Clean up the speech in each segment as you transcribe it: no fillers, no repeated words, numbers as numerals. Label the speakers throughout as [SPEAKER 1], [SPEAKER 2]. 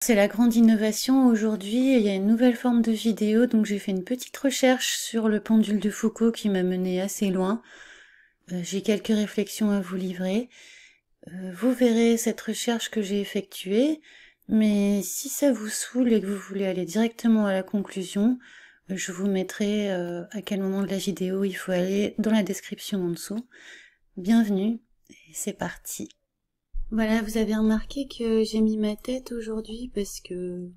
[SPEAKER 1] C'est la grande innovation aujourd'hui, il y a une nouvelle forme de vidéo, donc j'ai fait une petite recherche sur le pendule de Foucault qui m'a mené assez loin. J'ai quelques réflexions à vous livrer. Vous verrez cette recherche que j'ai effectuée, mais si ça vous saoule et que vous voulez aller directement à la conclusion, je vous mettrai à quel moment de la vidéo il faut aller dans la description en dessous. Bienvenue, et c'est parti. Voilà, vous avez remarqué que j'ai mis ma tête aujourd'hui parce que,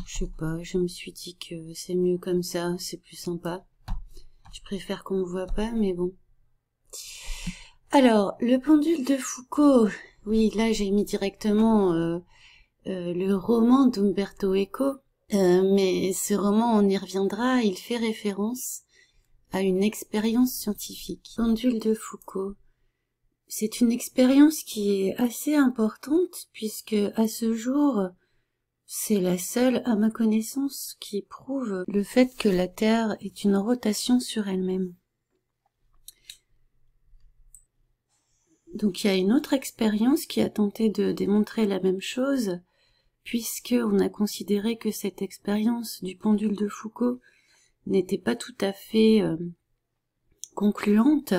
[SPEAKER 1] je sais pas, je me suis dit que c'est mieux comme ça, c'est plus sympa. Je préfère qu'on me voit pas, mais bon. Alors, le pendule de Foucault. Oui, là j'ai mis directement le roman d'Umberto Eco. Mais ce roman, on y reviendra, il fait référence à une expérience scientifique. Pendule de Foucault. C'est une expérience qui est assez importante puisque à ce jour, c'est la seule, à ma connaissance, qui prouve le fait que la Terre est une rotation sur elle-même. Donc il y a une autre expérience qui a tenté de démontrer la même chose, puisqu'on a considéré que cette expérience du pendule de Foucault n'était pas tout à fait concluante.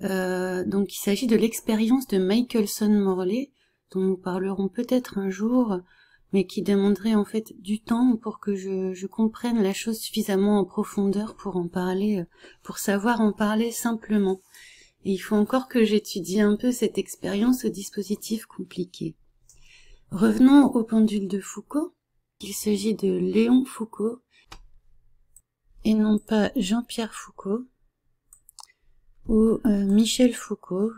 [SPEAKER 1] Donc il s'agit de l'expérience de Michelson-Morley, dont nous parlerons peut-être un jour, mais qui demanderait en fait du temps pour que je comprenne la chose suffisamment en profondeur pour en parler, pour savoir en parler simplement. Et il faut encore que j'étudie un peu cette expérience au dispositif compliqué. Revenons au pendule de Foucault. Il s'agit de Léon Foucault, et non pas Jean-Pierre Foucault, ou Michel Foucault.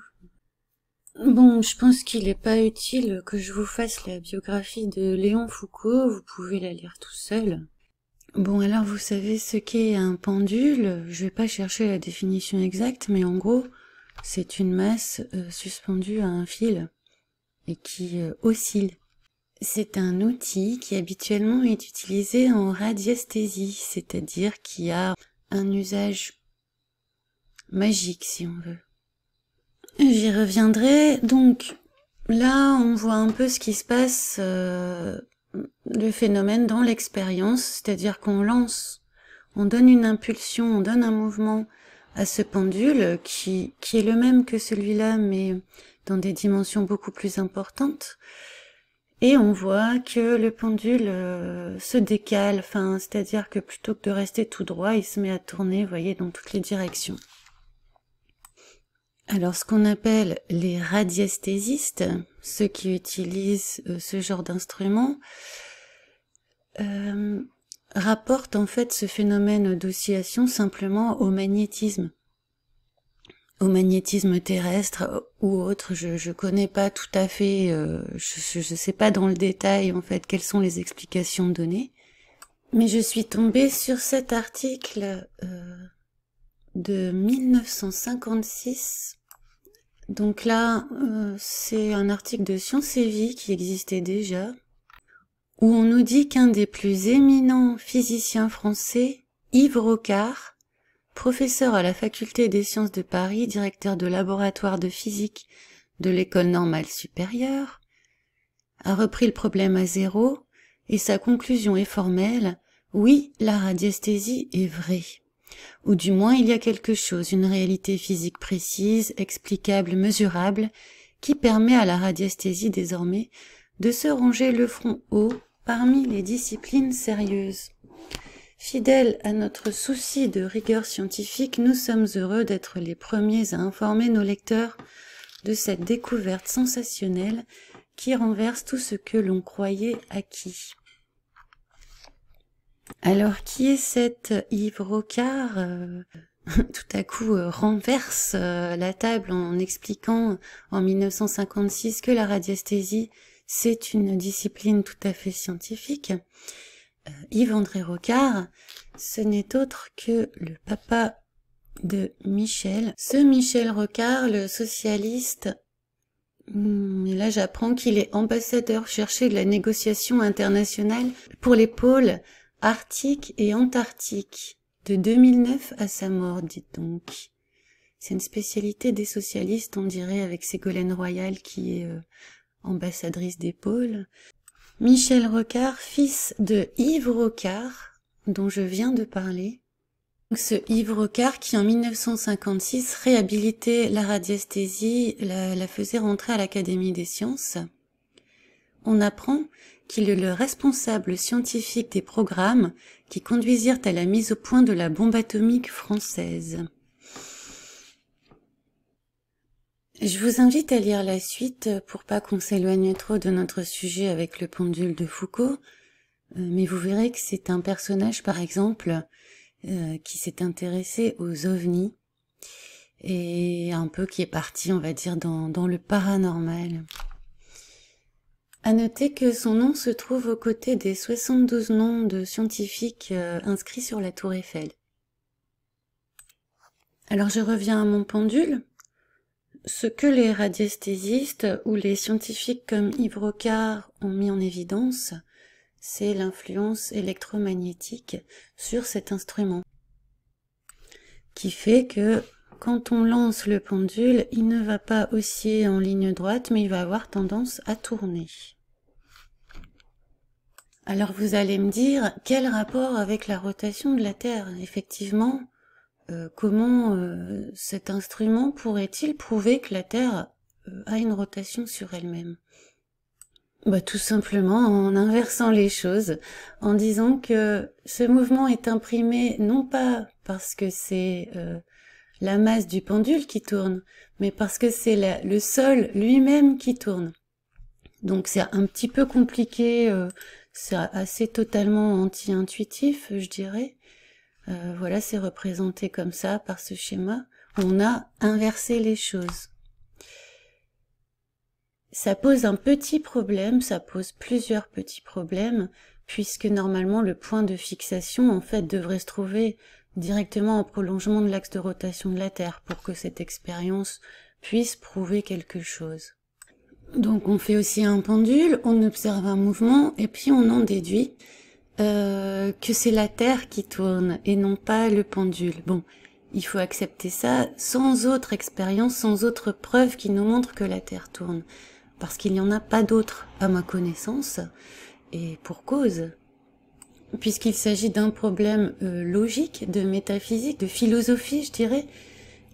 [SPEAKER 1] Bon, je pense qu'il n'est pas utile que je vous fasse la biographie de Léon Foucault, vous pouvez la lire tout seul. Bon, alors vous savez ce qu'est un pendule, je vais pas chercher la définition exacte, mais en gros, c'est une masse suspendue à un fil et qui oscille. C'est un outil qui habituellement est utilisé en radiesthésie, c'est-à-dire qui a un usage magique si on veut. J'y reviendrai. Donc là, on voit un peu ce qui se passe, le phénomène dans l'expérience, c'est-à-dire qu'on on donne une impulsion, on donne un mouvement à ce pendule qui est le même que celui-là, mais dans des dimensions beaucoup plus importantes. Et on voit que le pendule se décale, enfin, c'est-à-dire que plutôt que de rester tout droit, il se met à tourner, vous voyez, dans toutes les directions. Alors, ce qu'on appelle les radiesthésistes, ceux qui utilisent ce genre d'instrument, rapportent en fait ce phénomène d'oscillation simplement au magnétisme terrestre ou autre. Je connais pas tout à fait, je sais pas dans le détail en fait quelles sont les explications données, mais je suis tombée sur cet article de 1956. Donc là, c'est un article de Science et Vie qui existait déjà, où on nous dit qu'un des plus éminents physiciens français, Yves Rocard, professeur à la faculté des sciences de Paris, directeur de laboratoire de physique de l'école normale supérieure, a repris le problème à zéro, et sa conclusion est formelle, oui, la radiesthésie est vraie. Ou du moins il y a quelque chose, une réalité physique précise, explicable, mesurable, qui permet à la radiesthésie désormais de se ranger le front haut parmi les disciplines sérieuses. Fidèles à notre souci de rigueur scientifique, nous sommes heureux d'être les premiers à informer nos lecteurs de cette découverte sensationnelle qui renverse tout ce que l'on croyait acquis. Alors, qui est cet Yves Rocard tout à coup renverse la table en expliquant en 1956 que la radiesthésie, c'est une discipline tout à fait scientifique. Yves-André Rocard, ce n'est autre que le papa de Michel. Ce Michel Rocard, le socialiste, et là j'apprends qu'il est ambassadeur cherché de la négociation internationale pour les pôles Arctique et Antarctique, de 2009 à sa mort, dites donc. C'est une spécialité des socialistes, on dirait, avec Ségolène Royal qui est ambassadrice des pôles. Michel Rocard, fils de Yves Rocard, dont je viens de parler. Ce Yves Rocard qui en 1956 réhabilitait la radiesthésie, la faisait rentrer à l'Académie des sciences. On apprend qu'il est le responsable scientifique des programmes qui conduisirent à la mise au point de la bombe atomique française. Je vous invite à lire la suite pour pas qu'on s'éloigne trop de notre sujet avec le pendule de Foucault, mais vous verrez que c'est un personnage, par exemple, qui s'est intéressé aux ovnis et un peu qui est parti, on va dire, dans le paranormal. À noter que son nom se trouve aux côtés des 72 noms de scientifiques inscrits sur la tour Eiffel. Alors je reviens à mon pendule. Ce que les radiesthésistes ou les scientifiques comme Yves Rocard ont mis en évidence, c'est l'influence électromagnétique sur cet instrument, qui fait que quand on lance le pendule, il ne va pas osciller en ligne droite, mais il va avoir tendance à tourner. Alors vous allez me dire, quel rapport avec la rotation de la Terre? Effectivement, comment cet instrument pourrait-il prouver que la Terre a une rotation sur elle-même? Bah, tout simplement en inversant les choses, en disant que ce mouvement est imprimé non pas parce que c'est la masse du pendule qui tourne, mais parce que c'est le sol lui-même qui tourne. Donc c'est un petit peu compliqué, c'est assez totalement anti-intuitif, je dirais. Voilà, c'est représenté comme ça par ce schéma. On a inversé les choses. Ça pose un petit problème, ça pose plusieurs petits problèmes, puisque normalement le point de fixation en fait devrait se trouver directement en prolongement de l'axe de rotation de la Terre pour que cette expérience puisse prouver quelque chose. Donc on fait aussi un pendule, on observe un mouvement et puis on en déduit que c'est la Terre qui tourne et non pas le pendule. Bon, il faut accepter ça sans autre expérience, sans autre preuve qui nous montre que la Terre tourne. Parce qu'il n'y en a pas d'autres à ma connaissance, et pour cause. Puisqu'il s'agit d'un problème logique, de métaphysique, de philosophie, je dirais,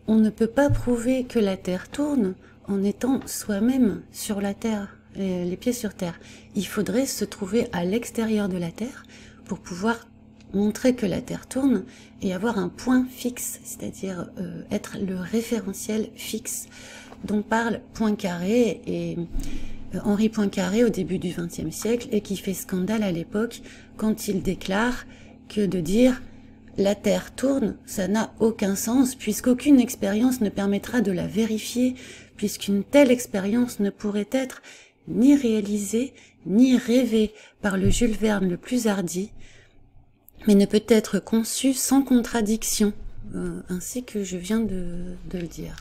[SPEAKER 1] on ne peut pas prouver que la Terre tourne en étant soi-même sur la Terre, les pieds sur Terre. Il faudrait se trouver à l'extérieur de la Terre pour pouvoir montrer que la Terre tourne et avoir un point fixe, c'est-à-dire être le référentiel fixe dont parle Poincaré et Henri Poincaré au début du XXe siècle et qui fait scandale à l'époque quand il déclare que de dire la Terre tourne, ça n'a aucun sens puisqu'aucune expérience ne permettra de la vérifier puisqu'une telle expérience ne pourrait être ni réalisée ni rêvée par le Jules Verne le plus hardi, mais ne peut être conçue sans contradiction, ainsi que je viens de le dire.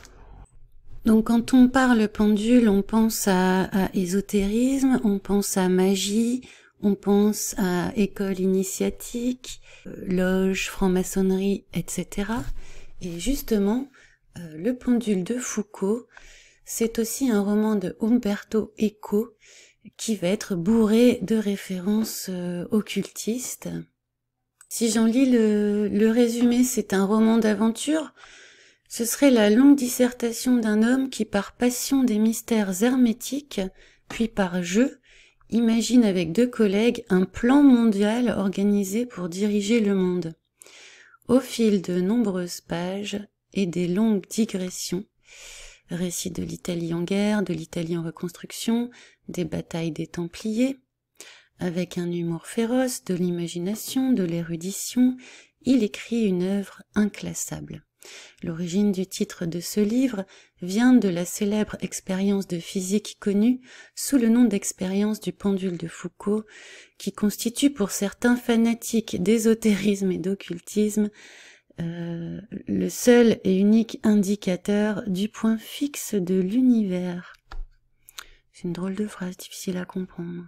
[SPEAKER 1] Donc quand on parle pendule, on pense à ésotérisme, on pense à magie, on pense à école initiatique, loge, franc-maçonnerie, etc. Et justement, le pendule de Foucault, c'est aussi un roman de Umberto Eco qui va être bourré de références occultistes. Si j'en lis le résumé, c'est un roman d'aventure. Ce serait la longue dissertation d'un homme qui, par passion des mystères hermétiques, puis par jeu, imagine avec deux collègues un plan mondial organisé pour diriger le monde. Au fil de nombreuses pages et des longues digressions, récits de l'Italie en guerre, de l'Italie en reconstruction, des batailles des Templiers, avec un humour féroce, de l'imagination, de l'érudition, il écrit une œuvre inclassable. L'origine du titre de ce livre vient de la célèbre expérience de physique connue sous le nom d'expérience du pendule de Foucault, qui constitue pour certains fanatiques d'ésotérisme et d'occultisme le seul et unique indicateur du point fixe de l'univers. C'est une drôle de phrase, difficile à comprendre.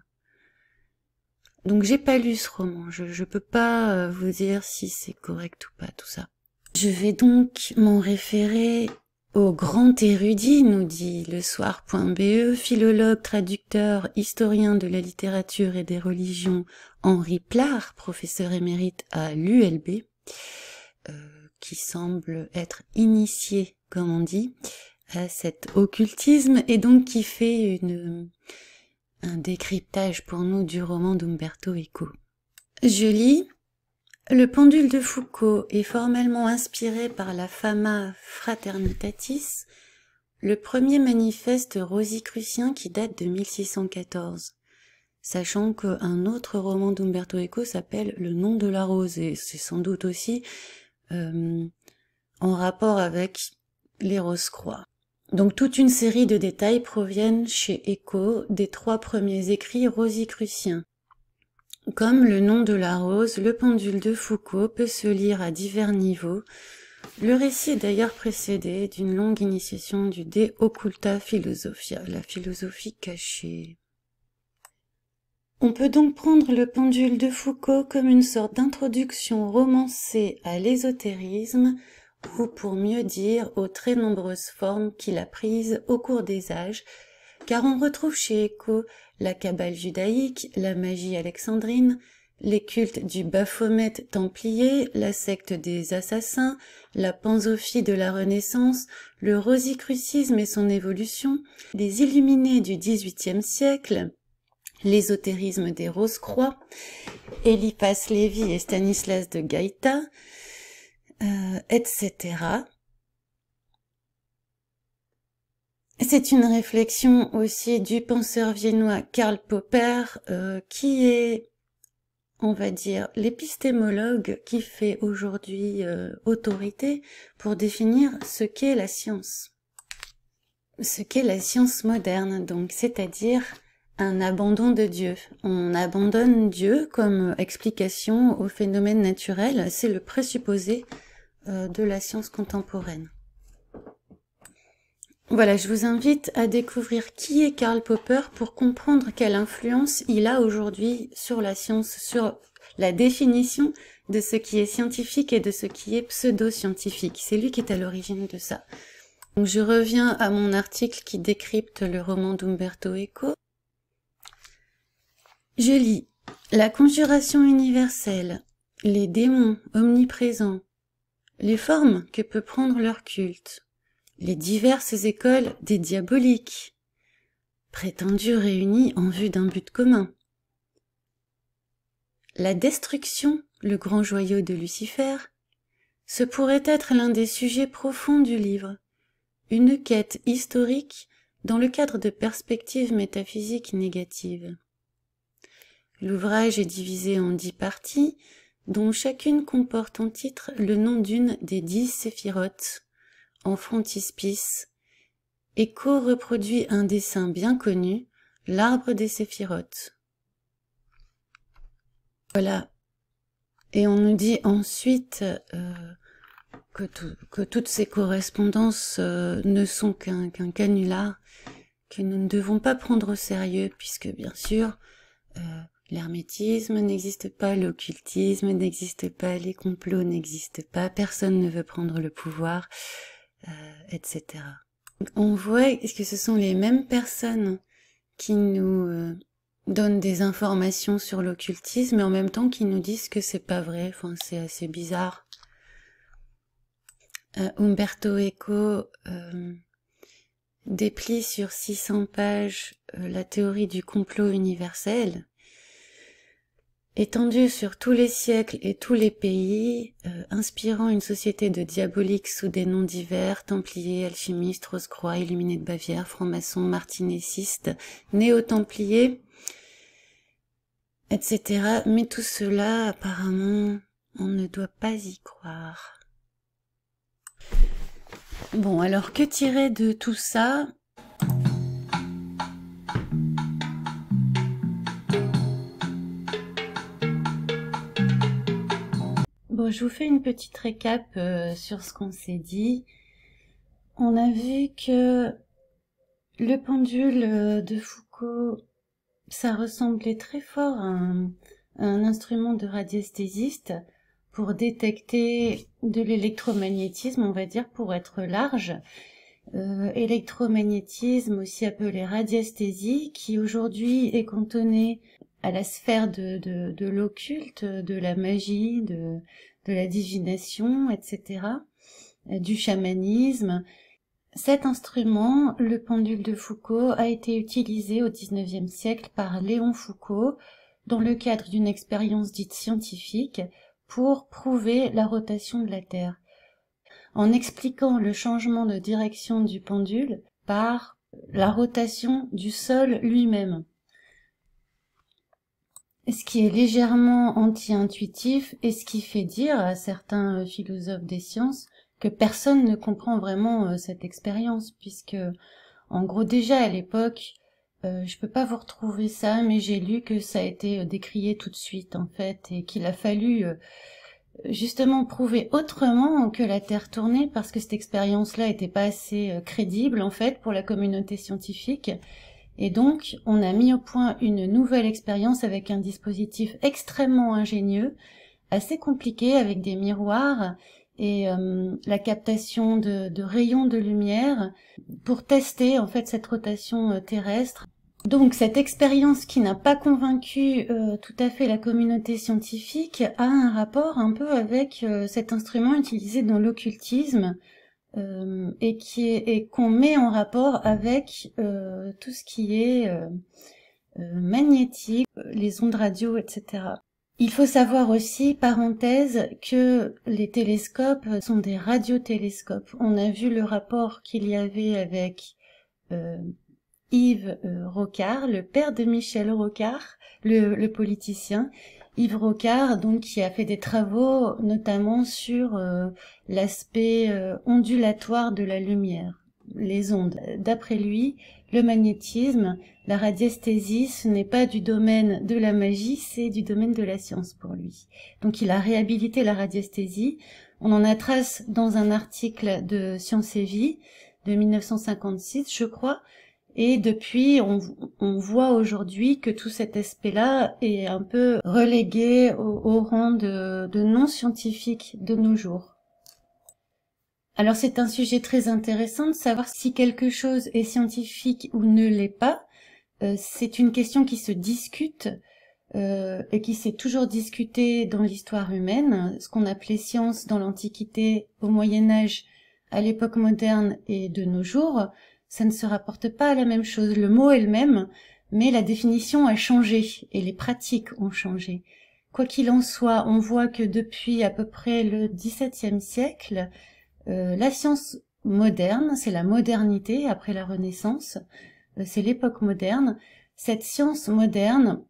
[SPEAKER 1] Donc j'ai pas lu ce roman, je peux pas vous dire si c'est correct ou pas tout ça. Je vais donc m'en référer Au grand érudit, nous dit le soir.be, philologue, traducteur, historien de la littérature et des religions, Henri Plard, professeur émérite à l'ULB, qui semble être initié, comme on dit, à cet occultisme, et donc qui fait un décryptage pour nous du roman d'Umberto Eco. Je lis: le pendule de Foucault est formellement inspiré par la Fama Fraternitatis, le premier manifeste rosicrucien qui date de 1614, sachant qu'un autre roman d'Umberto Eco s'appelle Le nom de la rose, et c'est sans doute aussi en rapport avec les Rose-Croix. Donc toute une série de détails proviennent chez Eco des 3 premiers écrits rosicruciens. Comme Le nom de la rose, le pendule de Foucault peut se lire à divers niveaux. Le récit est d'ailleurs précédé d'une longue initiation du De Occulta Philosophia, la philosophie cachée. On peut donc prendre le pendule de Foucault comme une sorte d'introduction romancée à l'ésotérisme, ou pour mieux dire aux très nombreuses formes qu'il a prises au cours des âges, car on retrouve chez Eco la Kabbale judaïque, la magie alexandrine, les cultes du Baphomet templier, la secte des assassins, la pansophie de la Renaissance, le rosicrucisme et son évolution, les illuminés du XVIIIe siècle, l'ésotérisme des Rose-Croix, Eliphas Lévi et Stanislas de Gaïta, etc. C'est une réflexion aussi du penseur viennois Karl Popper, qui est, on va dire, l'épistémologue qui fait aujourd'hui autorité pour définir ce qu'est la science. Ce qu'est la science moderne, donc, c'est-à-dire un abandon de Dieu. On abandonne Dieu comme explication aux phénomènes naturels, c'est le présupposé de la science contemporaine. Voilà, je vous invite à découvrir qui est Karl Popper pour comprendre quelle influence il a aujourd'hui sur la science, sur la définition de ce qui est scientifique et de ce qui est pseudo-scientifique. C'est lui qui est à l'origine de ça. Donc je reviens à mon article qui décrypte le roman d'Umberto Eco. Je lis: la conjuration universelle, les démons omniprésents, les formes que peut prendre leur culte, les diverses écoles des diaboliques, prétendues réunies en vue d'un but commun. La destruction, le grand joyau de Lucifer, ce pourrait être l'un des sujets profonds du livre, une quête historique dans le cadre de perspectives métaphysiques négatives. L'ouvrage est divisé en 10 parties, dont chacune comporte en titre le nom d'une des 10 séphirotes, en frontispice. Eco reproduit un dessin bien connu, l'arbre des séphirotes. Voilà. Et on nous dit ensuite que toutes ces correspondances ne sont qu'un canular, que nous ne devons pas prendre au sérieux, puisque bien sûr, l'hermétisme n'existe pas, l'occultisme n'existe pas, les complots n'existent pas, personne ne veut prendre le pouvoir, etc. On voit que ce sont les mêmes personnes qui nous donnent des informations sur l'occultisme, mais en même temps qui nous disent que c'est pas vrai. Enfin, c'est assez bizarre. Umberto Eco déplie sur 600 pages la théorie du complot universel, étendue sur tous les siècles et tous les pays, inspirant une société de diaboliques sous des noms divers, templiers, alchimistes, Rose-Croix, illuminés de Bavière, francs-maçons, martinésistes, néo-templiers, etc. Mais tout cela, apparemment, on ne doit pas y croire. Bon, alors que tirer de tout ça ? Bon, je vous fais une petite récap sur ce qu'on s'est dit. On a vu que le pendule de Foucault, ça ressemblait très fort à un instrument de radiesthésiste pour détecter de l'électromagnétisme, on va dire, pour être large. électromagnétisme, aussi appelé radiesthésie, qui aujourd'hui est cantonné à la sphère de l'occulte, de la magie, de la divination, etc., du chamanisme. Cet instrument, le pendule de Foucault, a été utilisé au XIXe siècle par Léon Foucault dans le cadre d'une expérience dite scientifique pour prouver la rotation de la Terre, en expliquant le changement de direction du pendule par la rotation du sol lui-même. Ce qui est légèrement anti-intuitif et ce qui fait dire à certains philosophes des sciences que personne ne comprend vraiment cette expérience, puisque, en gros, déjà à l'époque, je peux pas vous retrouver ça, mais j'ai lu que ça a été décrié tout de suite, en fait, et qu'il a fallu justement prouver autrement que la Terre tournait, parce que cette expérience-là était pas assez crédible, en fait, pour la communauté scientifique. Et donc, on a mis au point une nouvelle expérience avec un dispositif extrêmement ingénieux, assez compliqué, avec des miroirs et la captation de rayons de lumière pour tester en fait cette rotation terrestre. Donc cette expérience qui n'a pas convaincu tout à fait la communauté scientifique a un rapport un peu avec cet instrument utilisé dans l'occultisme et qu'on met en rapport avec tout ce qui est magnétique, les ondes radio, etc. Il faut savoir aussi, parenthèse, que les télescopes sont des radiotélescopes. On a vu le rapport qu'il y avait avec Yves Rocard, le père de Michel Rocard, le politicien. Yves Rocard, donc, qui a fait des travaux notamment sur l'aspect ondulatoire de la lumière, les ondes. D'après lui, le magnétisme, la radiesthésie, ce n'est pas du domaine de la magie, c'est du domaine de la science pour lui. Donc il a réhabilité la radiesthésie. On en a trace dans un article de Science et Vie de 1956, je crois. Et depuis, on voit aujourd'hui que tout cet aspect-là est un peu relégué au rang de non-scientifique de nos jours. Alors c'est un sujet très intéressant de savoir si quelque chose est scientifique ou ne l'est pas. C'est une question qui se discute et qui s'est toujours discutée dans l'histoire humaine. Ce qu'on appelait science dans l'Antiquité, au Moyen-Âge, à l'époque moderne et de nos jours, ça ne se rapporte pas à la même chose. Le mot est le même, mais la définition a changé et les pratiques ont changé. Quoi qu'il en soit, on voit que depuis à peu près le XVIIe siècle, la science moderne, c'est la modernité après la Renaissance, c'est l'époque moderne. Cette science moderne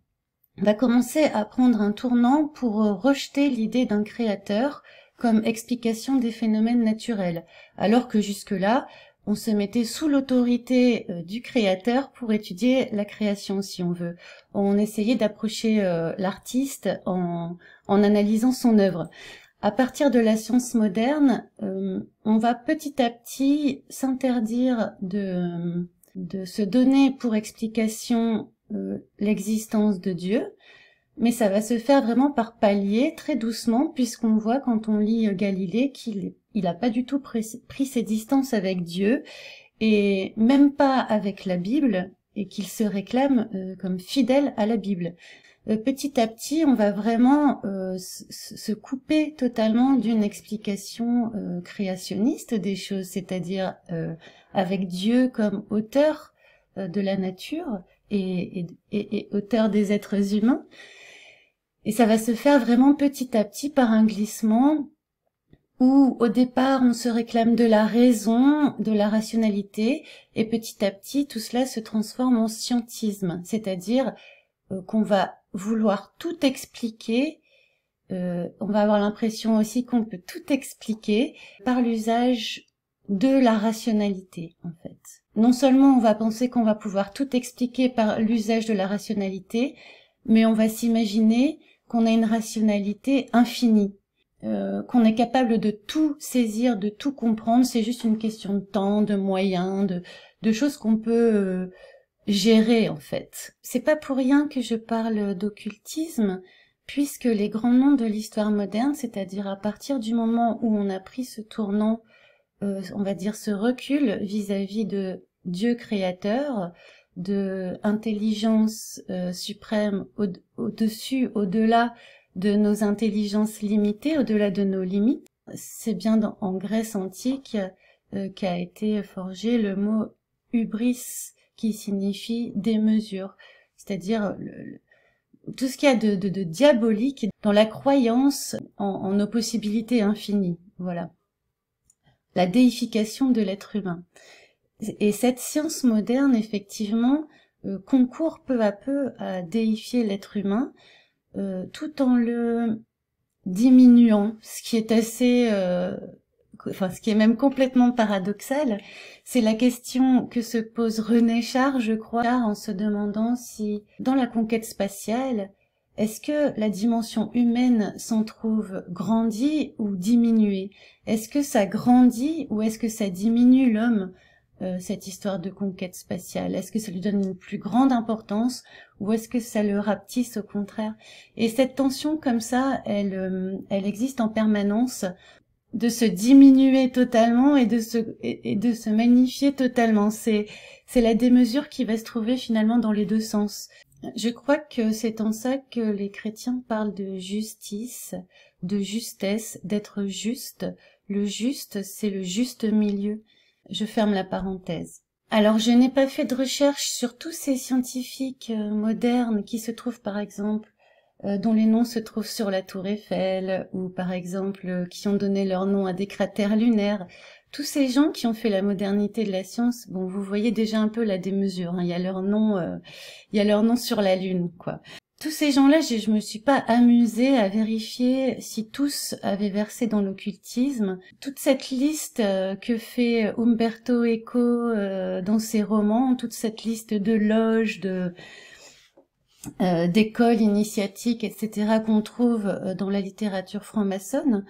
[SPEAKER 1] va commencer à prendre un tournant pour rejeter l'idée d'un créateur comme explication des phénomènes naturels, alors que jusque-là, on se mettait sous l'autorité du créateur pour étudier la création, si on veut. On essayait d'approcher l'artiste en analysant son œuvre. À partir de la science moderne, on va petit à petit s'interdire de se donner pour explication l'existence de Dieu, mais ça va se faire vraiment par paliers, très doucement, puisqu'on voit quand on lit Galilée qu'il n'a pas du tout pris ses distances avec Dieu, et même pas avec la Bible, et qu'il se réclame comme fidèle à la Bible. Petit à petit, on va vraiment se couper totalement d'une explication créationniste des choses, c'est-à-dire avec Dieu comme auteur de la nature et auteur des êtres humains. Et ça va se faire vraiment petit à petit par un glissement où au départ on se réclame de la raison, de la rationalité, et petit à petit tout cela se transforme en scientisme, c'est-à-dire qu'on va vouloir tout expliquer, on va avoir l'impression aussi qu'on peut tout expliquer par l'usage de la rationalité, en fait. Non seulement on va penser qu'on va pouvoir tout expliquer par l'usage de la rationalité, mais on va s'imaginer qu'on a une rationalité infinie, qu'on est capable de tout saisir, de tout comprendre, c'est juste une question de temps, de moyens, de choses qu'on peut gérer, en fait. C'est pas pour rien que je parle d'occultisme, puisque les grands noms de l'histoire moderne, c'est-à-dire à partir du moment où on a pris ce tournant on va dire, ce recul vis-à-vis de Dieu créateur, de intelligence suprême au-dessus, au-delà de nos intelligences limitées, au-delà de nos limites. C'est bien en Grèce antique qu'a été forgé le mot hubris, qui signifie démesure, c'est-à-dire tout ce qu'il y a de diabolique dans la croyance en nos possibilités infinies. Voilà. La déification de l'être humain. Et cette science moderne, effectivement, concourt peu à peu à déifier l'être humain, tout en le diminuant, ce qui est assez... ce qui est même complètement paradoxal. C'est la question que se pose René Char, je crois, en se demandant si, dans la conquête spatiale, est-ce que la dimension humaine s'en trouve grandie ou diminuée? Est-ce que ça grandit ou est-ce que ça diminue l'homme, cette histoire de conquête spatiale? Est-ce que ça lui donne une plus grande importance ou est-ce que ça le rapetisse au contraire? Et cette tension comme ça, elle existe en permanence, de se diminuer totalement et de se magnifier totalement. C'est la démesure qui va se trouver finalement dans les deux sens. Je crois que c'est en ça que les chrétiens parlent de justice, de justesse, d'être juste. Le juste, c'est le juste milieu. Je ferme la parenthèse. Alors, je n'ai pas fait de recherche sur tous ces scientifiques modernes qui se trouvent, par exemple, dont les noms se trouvent sur la tour Eiffel, ou par exemple qui ont donné leur nom à des cratères lunaires. Tous ces gens qui ont fait la modernité de la science, bon, vous voyez déjà un peu la démesure, hein, il y a leur nom sur la Lune, quoi. Tous ces gens-là, je me suis pas amusée à vérifier si tous avaient versé dans l'occultisme. Toute cette liste que fait Umberto Eco dans ses romans, toute cette liste de loges, d'écoles initiatiques, etc., qu'on trouve dans la littérature franc-maçonne,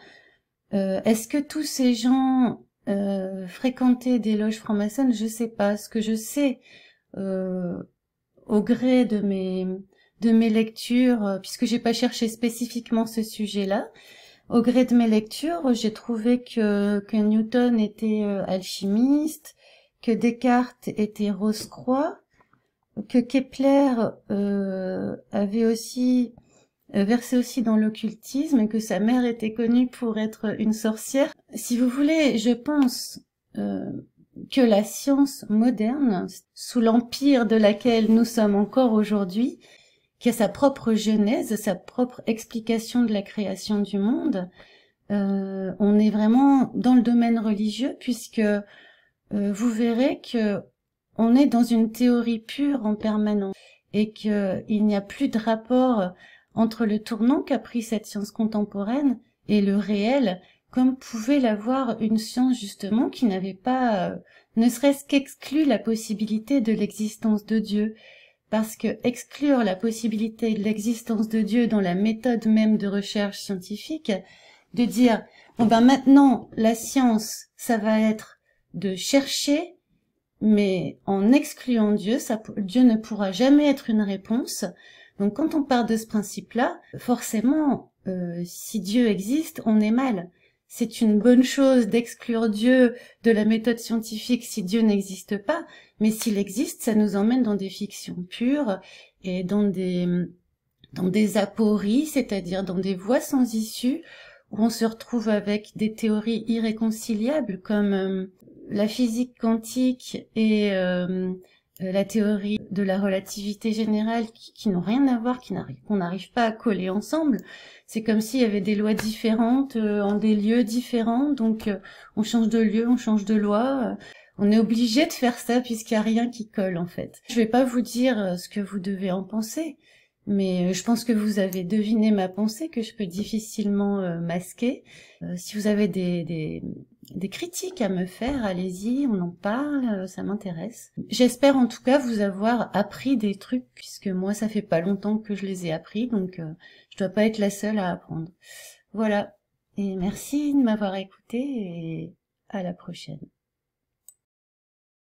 [SPEAKER 1] est-ce que tous ces gens fréquentaient des loges franc-maçonnes? Je sais pas. Ce que je sais, au gré de mes lectures, puisque j'ai pas cherché spécifiquement ce sujet-là, au gré de mes lectures, j'ai trouvé que Newton était alchimiste, que Descartes était Rose-Croix, que Kepler avait aussi versé aussi dans l'occultisme et que sa mère était connue pour être une sorcière. Si vous voulez, je pense que la science moderne, sous l'empire de laquelle nous sommes encore aujourd'hui, qui a sa propre genèse, sa propre explication de la création du monde, on est vraiment dans le domaine religieux, puisque vous verrez que on est dans une théorie pure en permanence et qu'il n'y a plus de rapport entre le tournant qu'a pris cette science contemporaine et le réel, comme pouvait l'avoir une science justement qui n'avait pas, ne serait-ce qu'exclu la possibilité de l'existence de Dieu. Parce que exclure la possibilité de l'existence de Dieu dans la méthode même de recherche scientifique, de dire, bon ben maintenant, la science, ça va être de chercher, mais en excluant Dieu, Dieu ne pourra jamais être une réponse. Donc quand on part de ce principe-là, forcément, si Dieu existe, on est mal. C'est une bonne chose d'exclure Dieu de la méthode scientifique si Dieu n'existe pas, mais s'il existe, ça nous emmène dans des fictions pures et dans des apories, c'est-à-dire dans des voies sans issue, où on se retrouve avec des théories irréconciliables comme la physique quantique et la théorie de la relativité générale qui n'ont rien à voir, qu'on n'arrive pas à coller ensemble. C'est comme s'il y avait des lois différentes en des lieux différents, donc on change de lieu, on change de loi. On est obligé de faire ça puisqu'il n'y a rien qui colle en fait. Je vais pas vous dire ce que vous devez en penser, mais je pense que vous avez deviné ma pensée que je peux difficilement masquer. Si vous avez des critiques à me faire, allez-y, on en parle, ça m'intéresse. J'espère en tout cas vous avoir appris des trucs, puisque moi ça fait pas longtemps que je les ai appris, donc je dois pas être la seule à apprendre. Voilà, et merci de m'avoir écouté et à la prochaine.